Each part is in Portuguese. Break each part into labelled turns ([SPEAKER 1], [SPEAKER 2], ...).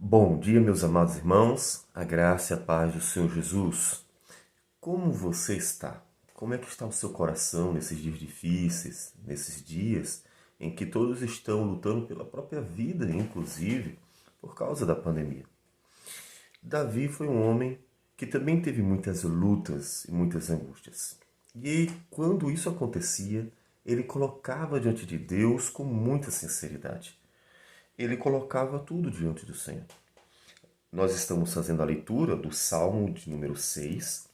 [SPEAKER 1] Bom dia, meus amados irmãos, a graça e a paz do Senhor Jesus. Como você está? Como é que está o seu coração nesses dias difíceis, nesses dias em que todos estão lutando pela própria vida, inclusive por causa da pandemia? Davi foi um homem que também teve muitas lutas e muitas angústias. E quando isso acontecia, ele colocava diante de Deus com muita sinceridade. Ele colocava tudo diante do Senhor. Nós estamos fazendo a leitura do Salmo de número 6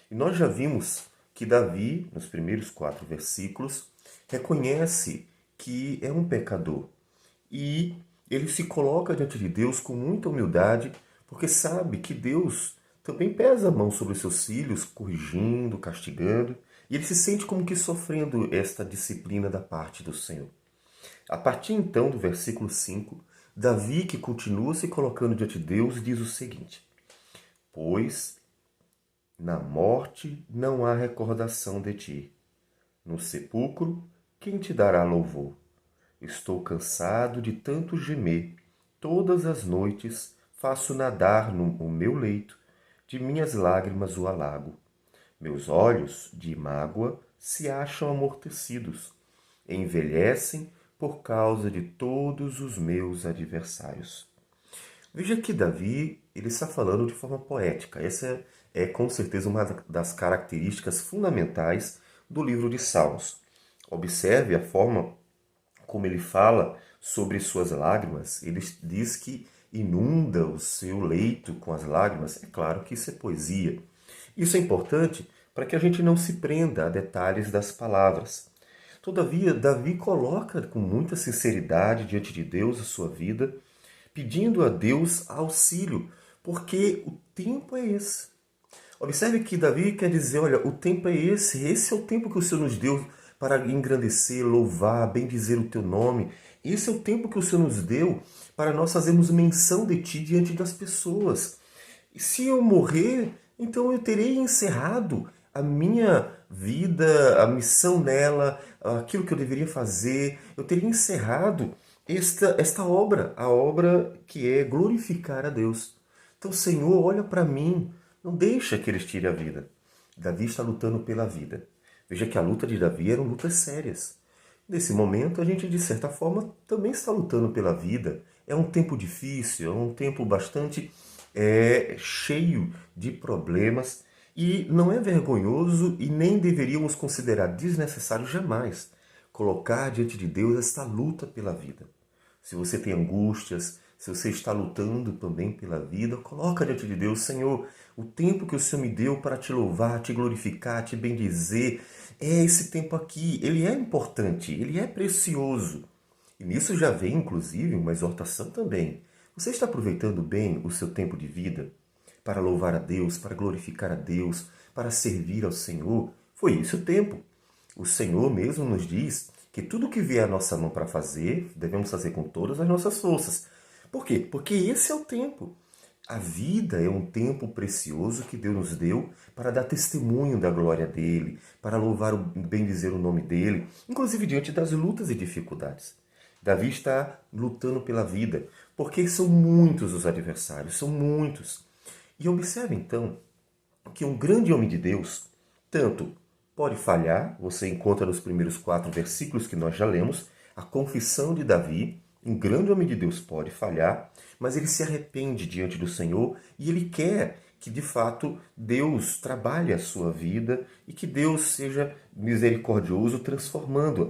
[SPEAKER 1] e nós já vimos que Davi, nos primeiros 4 versículos, reconhece que é um pecador e ele se coloca diante de Deus com muita humildade, porque sabe que Deus também pesa a mão sobre os seus filhos, corrigindo, castigando, e ele se sente como que sofrendo esta disciplina da parte do Senhor. A partir então do versículo 5, Davi, que continua se colocando diante de Deus, diz o seguinte: Pois na morte não há recordação de ti. No sepulcro, quem te dará louvor? Estou cansado de tanto gemer. Todas as noites faço nadar no meu leito, de minhas lágrimas o alago. Meus olhos, de mágoa, se acham amortecidos. Envelhecem por causa de todos os meus adversários. Veja que Davi ele está falando de forma poética. Essa é com certeza uma das características fundamentais do livro de Salmos. Observe a forma como ele fala sobre suas lágrimas. Ele diz que inunda o seu leito com as lágrimas. É claro que isso é poesia. Isso é importante para que a gente não se prenda a detalhes das palavras. Todavia, Davi coloca com muita sinceridade diante de Deus a sua vida, pedindo a Deus auxílio, porque o tempo é esse. Observe que Davi quer dizer, olha, o tempo é esse é o tempo que o Senhor nos deu para engrandecer, louvar, bendizer o teu nome. Esse é o tempo que o Senhor nos deu para nós fazermos menção de ti diante das pessoas. E se eu morrer, então eu terei encerrado a minha vida, a missão nela, aquilo que eu deveria fazer, eu teria encerrado esta obra, a obra que é glorificar a Deus. Então, Senhor, olha para mim, não deixa que eles tirem a vida. Davi está lutando pela vida. Veja que a luta de Davi eram lutas sérias. Nesse momento, a gente, de certa forma, também está lutando pela vida. É um tempo difícil, é um tempo bastante cheio de problemas e não é vergonhoso e nem deveríamos considerar desnecessário jamais colocar diante de Deus esta luta pela vida. Se você tem angústias, se você está lutando também pela vida, coloca diante de Deus, Senhor, o tempo que o Senhor me deu para te louvar, te glorificar, te bendizer, é esse tempo aqui. Ele é importante, ele é precioso. E nisso já vem, inclusive, uma exortação também. Você está aproveitando bem o seu tempo de vida para louvar a Deus, para glorificar a Deus, para servir ao Senhor? Foi esse o tempo. O Senhor mesmo nos diz que tudo que vier à nossa mão para fazer, devemos fazer com todas as nossas forças. Por quê? Porque esse é o tempo. A vida é um tempo precioso que Deus nos deu para dar testemunho da glória dele, para louvar, bendizer o nome dele, inclusive diante das lutas e dificuldades. Davi está lutando pela vida, porque são muitos os adversários, são muitos. E observe então que um grande homem de Deus, tanto pode falhar, você encontra nos primeiros 4 versículos que nós já lemos, a confissão de Davi, um grande homem de Deus pode falhar, mas ele se arrepende diante do Senhor e ele quer que de fato Deus trabalhe a sua vida e que Deus seja misericordioso transformando-a.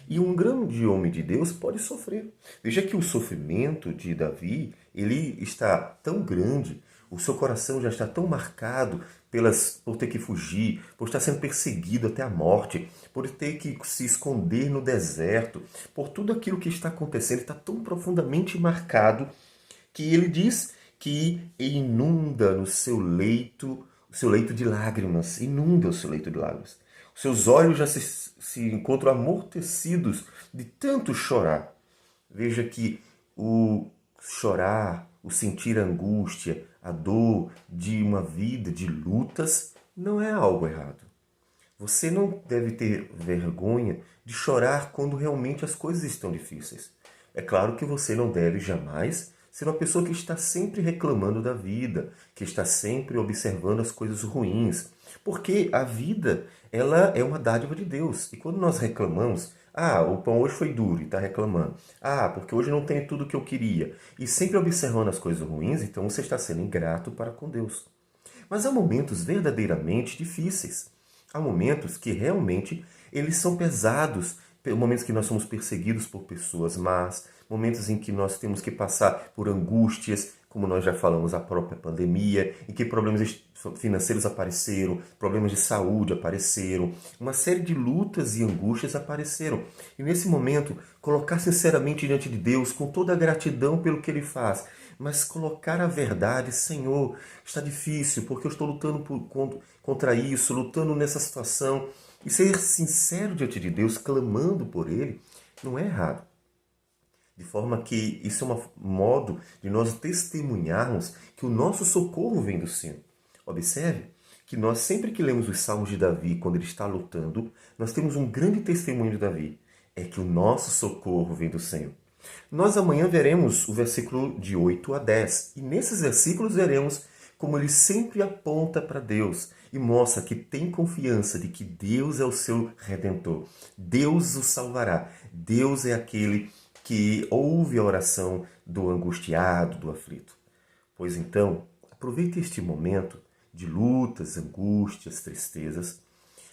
[SPEAKER 1] E um grande homem de Deus pode sofrer. Veja que o sofrimento de Davi, ele está tão grande, o seu coração já está tão marcado por ter que fugir, por estar sendo perseguido até a morte, por ter que se esconder no deserto, por tudo aquilo que está acontecendo, ele está tão profundamente marcado que ele diz que inunda no seu leito, o seu leito de lágrimas, inunda o seu leito de lágrimas. Os seus olhos já se encontram amortecidos de tanto chorar. Veja que o chorar, o sentir a angústia, a dor de uma vida de lutas não é algo errado. Você não deve ter vergonha de chorar quando realmente as coisas estão difíceis. É claro que você não deve jamais ser uma pessoa que está sempre reclamando da vida, que está sempre observando as coisas ruins. Porque a vida, ela é uma dádiva de Deus. E quando nós reclamamos, o pão hoje foi duro e está reclamando. Porque hoje não tem tudo o que eu queria. E sempre observando as coisas ruins, então você está sendo ingrato para com Deus. Mas há momentos verdadeiramente difíceis. Há momentos que realmente eles são pesados, momentos que nós somos perseguidos por pessoas más, momentos em que nós temos que passar por angústias, como nós já falamos, a própria pandemia, em que problemas financeiros apareceram, problemas de saúde apareceram, uma série de lutas e angústias apareceram. E nesse momento, colocar sinceramente diante de Deus, com toda a gratidão pelo que Ele faz, mas colocar a verdade, Senhor, está difícil, porque eu estou lutando contra isso, lutando nessa situação. E ser sincero diante de Deus, clamando por Ele, não é errado. De forma que isso é um modo de nós testemunharmos que o nosso socorro vem do Senhor. Observe que nós, sempre que lemos os Salmos de Davi, quando ele está lutando, nós temos um grande testemunho de Davi. É que o nosso socorro vem do Senhor. Nós amanhã veremos o versículo de 8 a 10. E nesses versículos veremos como ele sempre aponta para Deus e mostra que tem confiança de que Deus é o seu Redentor. Deus o salvará. Deus é aquele que ouve a oração do angustiado, do aflito. Pois então, aproveite este momento de lutas, angústias, tristezas,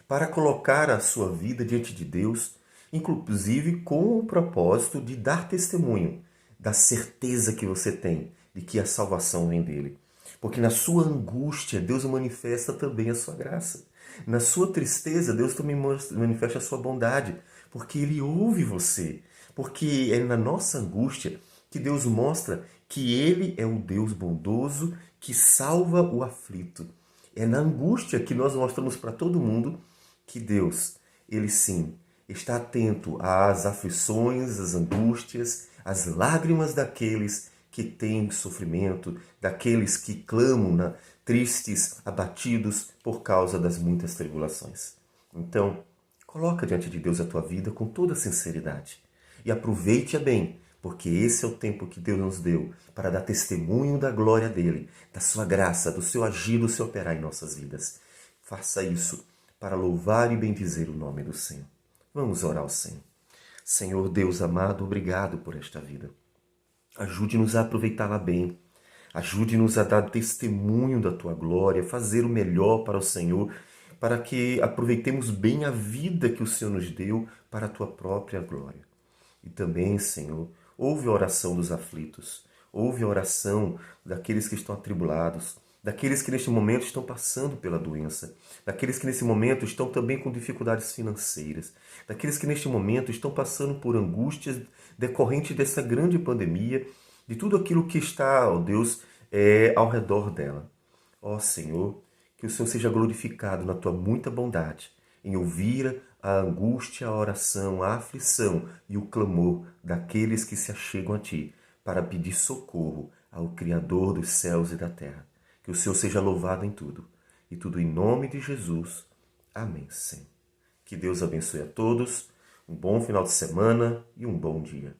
[SPEAKER 1] para colocar a sua vida diante de Deus, inclusive com o propósito de dar testemunho da certeza que você tem de que a salvação vem dele. Porque na sua angústia, Deus manifesta também a sua graça. Na sua tristeza, Deus também manifesta a sua bondade, porque Ele ouve você. Porque é na nossa angústia que Deus mostra que Ele é o Deus bondoso que salva o aflito. É na angústia que nós mostramos para todo mundo que Deus, Ele sim, está atento às aflições, às angústias, às lágrimas daqueles que têm sofrimento, daqueles que clamam, tristes, abatidos por causa das muitas tribulações. Então, coloca diante de Deus a tua vida com toda sinceridade e aproveite-a bem, porque esse é o tempo que Deus nos deu para dar testemunho da glória dele, da sua graça, do seu agir, do seu operar em nossas vidas. Faça isso para louvar e bendizer o nome do Senhor. Vamos orar ao Senhor. Senhor Deus amado, obrigado por esta vida. Ajude-nos a aproveitá-la bem. Ajude-nos a dar testemunho da tua glória, fazer o melhor para o Senhor, para que aproveitemos bem a vida que o Senhor nos deu para a tua própria glória. E também, Senhor, ouve a oração dos aflitos, ouve a oração daqueles que estão atribulados, daqueles que neste momento estão passando pela doença, daqueles que nesse momento estão também com dificuldades financeiras, daqueles que neste momento estão passando por angústias decorrentes dessa grande pandemia, de tudo aquilo que está, ó Deus, ao redor dela. Ó Senhor, que o Senhor seja glorificado na tua muita bondade, em ouvir a angústia, a oração, a aflição e o clamor daqueles que se achegam a Ti para pedir socorro ao Criador dos céus e da terra. Que o Senhor seja louvado em tudo. E tudo em nome de Jesus. Amém, Senhor. Que Deus abençoe a todos. Um bom final de semana e um bom dia.